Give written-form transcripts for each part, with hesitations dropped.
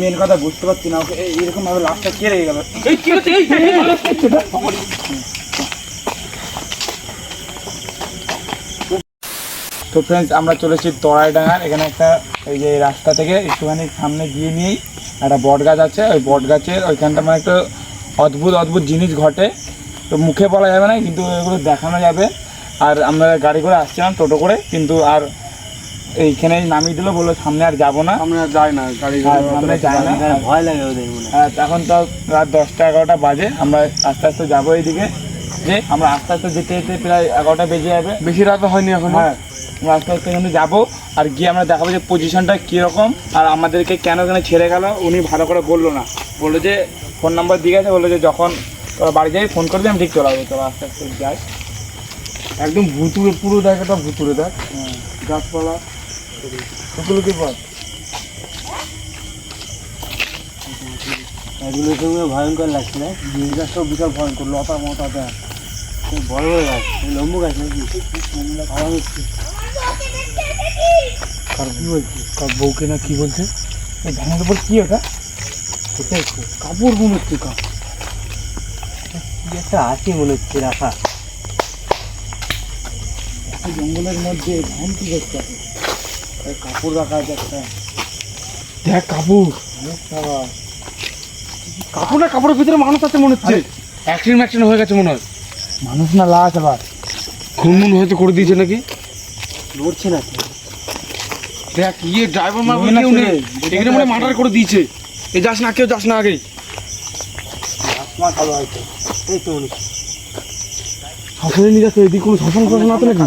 Main কথা বুঝতে পারছি না, ওকে এরকম ভাবে লাশটা কে রেখে গেল। তো ফ্রেন্ডস, আমরা চলেছি তরাইডাঙ্গার। এখানে একটা এই যে রাস্তা থেকে একটুখানি সামনে গিয়ে নিয়েই একটা বট গাছ আছে। ওই বট গাছের ওইখানটা মানে একটা অদ্ভুত অদ্ভুত জিনিস ঘটে। তো মুখে বলা যাবে না, কিন্তু এগুলো দেখানো যাবে। আর আমরা গাড়ি করে আসছিলাম, টোটো করে, কিন্তু আর এইখানে নামিয়ে দিল, বললো সামনে আর যাবো না, আমরা যাই না গাড়ি, সামনে যাই না, ভয় লাগে ওদের। এখন তো রাত 10টা 11টা বাজে। আমরা আস্তে আস্তে যাবো এইদিকে, যে আমরা আস্তে আস্তে যেতে যেতে প্রায় 11টা বেজে যাবে। বেশি রাত হয়নি এখন। হ্যাঁ, আমরা আস্তে আস্তে এখানে যাবো আর গিয়ে আমরা দেখাবো যে পজিশনটা কীরকম আর আমাদেরকে কেন এখানে ছেড়ে গেল। উনি ভালো করে বললো না, বললো যে ফোন নাম্বার দিয়ে গেছে, বললো যে যখন তোরা বাড়ি যাই ফোন করবি, আমি ঠিক চলে আসবো। তোরা আস্তে আস্তে যাই। একদম ভুতুরে, পুরো দেখ, এটা ভুতুরে দেখ, গাছপালা ওগুলো কি বল, এগুলো সঙ্গে ভয়ঙ্কর লাগছে না? গাছটাও বিশাল ভয়ঙ্কর, লতা মতা দেখ, বড় বড় গাছ, লম্বু গাছ নাকি? খাওয়া হচ্ছে। কার কি বলছে, কার বউকে না কি বলছে? এই ধানের উপর কি ওটা? কোথায় কাপড় মনে হচ্ছে, কি একটা আছে মনে হচ্ছে রাখা। জঙ্গলের মধ্যে ধান কি দেখতে হবে, কাপড় রাখা আছে একটা, দেখ কাপড়, কাপড় না, কাপড়ের ভিতরে মানুষ আছে মনে হচ্ছে। অ্যাক্সিডেন্ট হয়ে গেছে মনে হয়। মানুষ না লাশ, আবার খুন হয়তো করে দিয়েছে নাকি। নড়ছে না দেখ ড্রাইভার মার মনে কেউ আছে নেই, রে, এখানে মনে মার্ডার করে দিয়েছে। এই যাস না, কেউ যাস না আগেই। মা ভালো হয়তো। এই তো মনে হচ্ছে শ্মশানে নিয়ে যাচ্ছে। এইদিকে কোনো শ্মশান টশান আছে নাকি?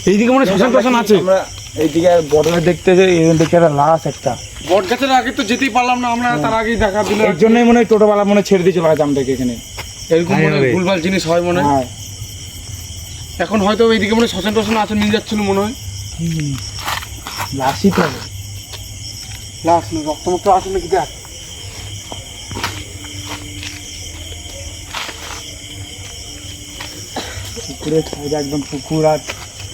এইদিকে মনে হয় শ্মশান টশান আছে। আমরা এইদিকে বটগাছ দেখতে যাই, এই দেখে একটা লাশ একটা। বট গাছের আগে তো যেতেই পারলাম না আমরা, তার আগেই দেখা দিল। এর জন্যই মনে হয় টোটোওয়ালা মনে হয় ছেড়ে দিয়ে চলে গেছে আমাদেরকে এখানে। এরকম মনে হয় ভুলভাল জিনিস হয় মনে হয়। হ্যাঁ, এখন হয়তো এইদিকে মনে হয় শ্মশান টশান আছে, নিয়ে যাচ্ছিল মনে হয়। লাশই তো হবে। লাশ না, রক্তমুক্ত আছে নাকি দেখ। পুকুরের সাইডে একদম পুকুর আর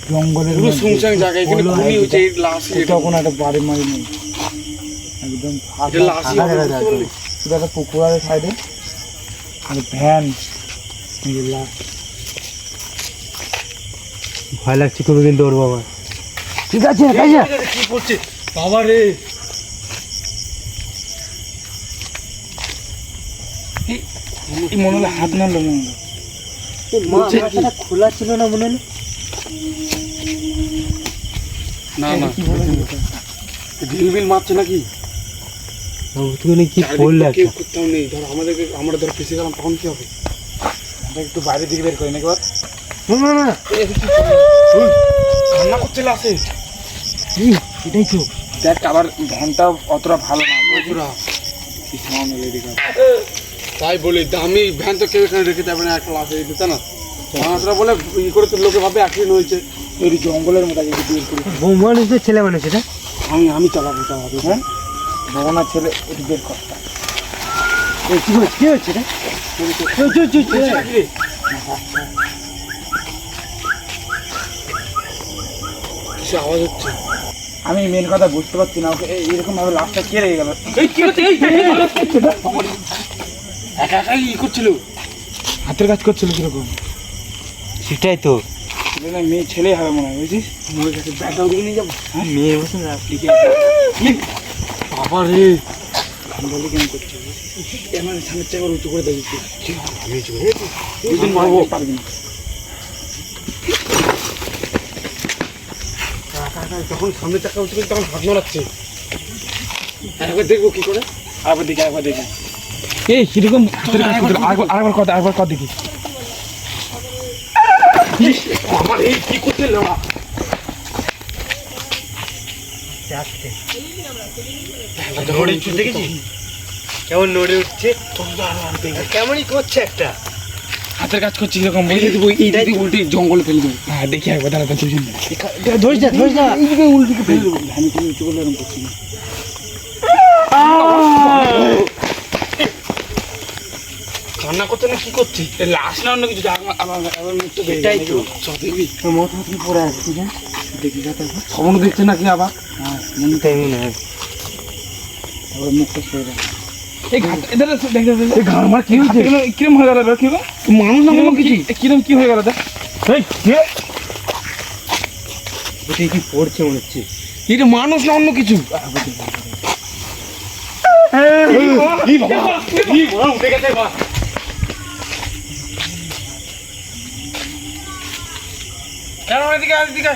জঙ্গলের পুরো মধ্যে। শুনশান জায়গা, এখানে খুনি হচ্ছে। এই লাশ, কোথাও কোনো একটা বাড়ি মারি নেই, একদম এটা লাশই হবে, বুঝতে পারলি? শুধু একটা পুকুর আছে সাইডে আর ভ্যান। লাশ, ভয় লাগছে কোনোদিন দৌড় বাবা। ঠিক আছে কি করছে বাবা রে। এই মনে হলো হাত নাড়লো, মনে হলো মাথাটা খোলা ছিল না মনে হলো। না না, কি বলে ঢিল বিল মারছে নাকি? তুমি কি পড়লে কেউ একটা কোথাও নেই। ধর আমরা ধর ফেসে গেলাম, তখন কি হবে? একটু বাইরের দিকে বের করি নাকি? না না রান্না করছে লাশে। এটাই তো দেখ, আবার ভ্যানটাও অতটা ভালো না, পুরা কি সাউন্ড হলো এদিকে। তাই বলি, দামি ভ্যান তো কেউ এখানে রেখে যাবে না, একটা লাশ রেখে দিতে না। মানুষরা বলে ই করে তো লোকে ভাবে অ্যাক্সিডেন্ট হয়েছে। এই জঙ্গলের মতো যদি বের করি, বউ মানুষের ছেলে মানুষ এটা। আমি চালাবো। হ্যাঁ, ভগবানের ছেলে একটু বের করতাম। কি হচ্ছে রে? কিছু আওয়াজ হচ্ছে। আমি মেন কথা বুঝতে পারছি না, ওকে এরকম ভাবে লাশটা কে রেখে গেল। একা একাই ই করছিল, হাতের কাজ করছিল কিরকম। সেটাই তো মেয়ে ছেলেই হবে মনে হয়, বুঝছিস? ব্যাগটা ওদিকে নিয়ে যাবো। মেয়ের মতন বাবা রে, বলে কেন করছে, আমার সামনের চাকা উঁচু করে দেখছি। দুদিন মারবো। পারবি না। যখন সামনে চাকা উঠছে তখন হাত মারাচ্ছে। একবার দেখবো কি করে। আরেকবার দেখি। এই কিরকম হাতের কাজ করছিল, আরেকবার কথা দেখি। আমার এই কি করতে লড়া। দেখেছি কেমন নড়ে উঠছে, কেমনই করছে একটা। হাতের কাজ করছি কিরকম, বলে দেবো এই দিকে উল্টে জঙ্গলে ফেলে দেবো। হ্যাঁ, দেখি একবার দাঁড়া, দুজন ধরিস না এইদিকে উল্টে ফেলে দেবো। আমি তুমি উঁচু করলে এরকম করছি না। কান্না করছে না কি করছি? লাশ না অন্য কিছু, আবার মুখটা এটাই তো। দেখবি মাথা কি পড়ে আসছে না? দেখি কথা। স্বপ্ন দেখছে নাকি আবার? হ্যাঁ, তাই মনে হয়। ওর মুখটা সরে যায় এই ঘাট এদের দেখ এই ঘাট আমার কি হয়েছে কিরম হয়ে গেল কি গো মানুষ না কোনো কিছু কিরম কি হয়ে গেল দেখ এই কে বুঝি কি পড়ছে মনে হচ্ছে এটা মানুষ না অন্য কিছু কেন এদিকে এদিকে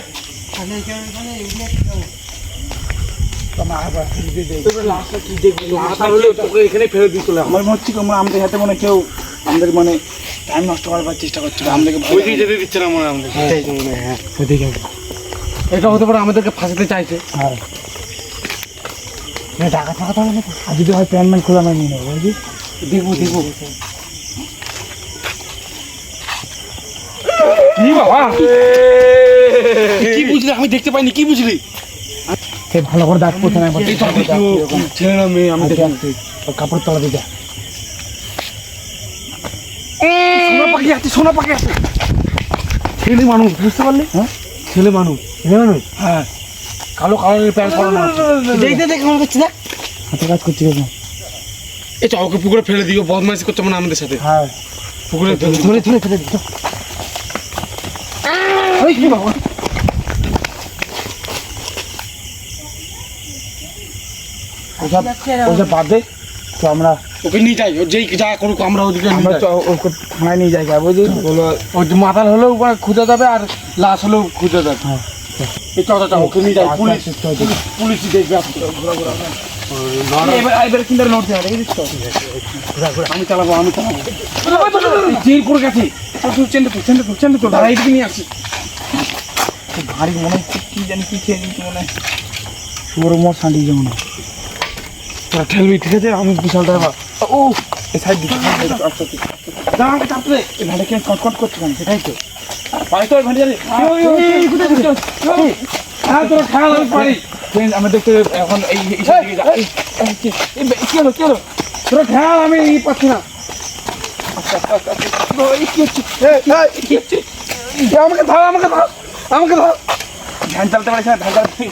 এখানে ফেলে দিয়ে চলে আমার মনে হচ্ছে আমাদের হাতে মনে কেউ আমাদের মানে টাইম নষ্ট করার চেষ্টা করছিল আমাদেরকে ওই দিকে যেতে দিচ্ছে না মনে হয় আমাদের সেটাই তো মনে হয় হ্যাঁ ওদিকে এটা হতে পারে আমাদেরকে ফাঁসাতে চাইছে হ্যাঁ টাকা টাকা তো হবে আর যদি হয় প্যান্ট ম্যান খোলা নিয়ে নেবো বুঝলি দেখবো দেখবো কি বাবা কি বুঝলি আমি দেখতে পাইনি কি বুঝলি সে ভালো করে দাগ পড়ছে না ছেলে না মেয়ে আমি দেখি কাপড় তলা দিতে সোনা পাখি আছে সোনা পাখি আছে ছেলে মানুষ বুঝতে পারলি হ্যাঁ ছেলে মানুষ হ্যাঁ কালো কালারের প্যান্ট পরানো আছে দেখতে দেখে মনে হচ্ছে দেখ হাতে কাজ করছি কেন এই চৌকে পুকুরে ফেলে দিও বদমাইশি করছে মানে আমাদের সাথে হ্যাঁ পুকুরে ফেলে দিও। ধরে ধরে ফেলে দিত ওই কি বাবা ওসব বাদ দে তো আমরা ওকে নিয়ে যাই ও যেই যা করুক আমরা ওদিকে নিয়ে আমরা যাই। ওকে থানায় নিয়ে যাই বুঝলি বলো ওই যে মাতাল হলেও খুঁজে যাবে আর লাশ হলেও খুঁজে যাবে হ্যাঁ এই চল ওকে নিয়ে যাই পুলিশ পুলিশ পুলিশই দেখবে এবার কিন্তু নোট দেওয়া দেখিস তো আমি চালাবো জেল পড়ে গেছে চেন্দ্র তো দাঁড়াই দিকে নিয়ে আসি ভারী মনে হচ্ছে কি জানি কি খেয়ে নিচ্ছে মনে হয় শুয়োর মোর সাঁড়ি যেমন তোরা ঠেলবি ঠিক আছে আমি বিশাল ড্রাইভার ও এই সাইড দিকে আচ্ছা দাঁড়া আমাকে চাপতে এই ভাড়া কেন কটকট করছে কেন সেটাই তো পাই তো ভাড়ি জানি হ্যাঁ তোরা খেয়াল আমি পারি আমরা দেখতে এখন এই দিকে যা কি হলো তোরা খেয়াল আমি পাচ্ছি না আমাকে ধর ধ্যান চালাতে পারিস না ধ্যান চালাতে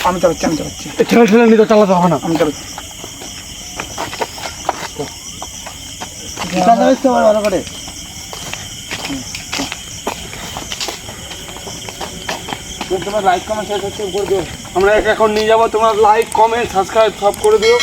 আমি চালাচ্ছি ঠেলে নিতে চালাতে হবে না আমি চালাচ্ছি ভালো করে তোমার লাইক কমেন্ট শেয়ার করে দিও আমরা এখন নিয়ে যাবো তোমরা লাইক কমেন্ট সাবস্ক্রাইব সব করে দিও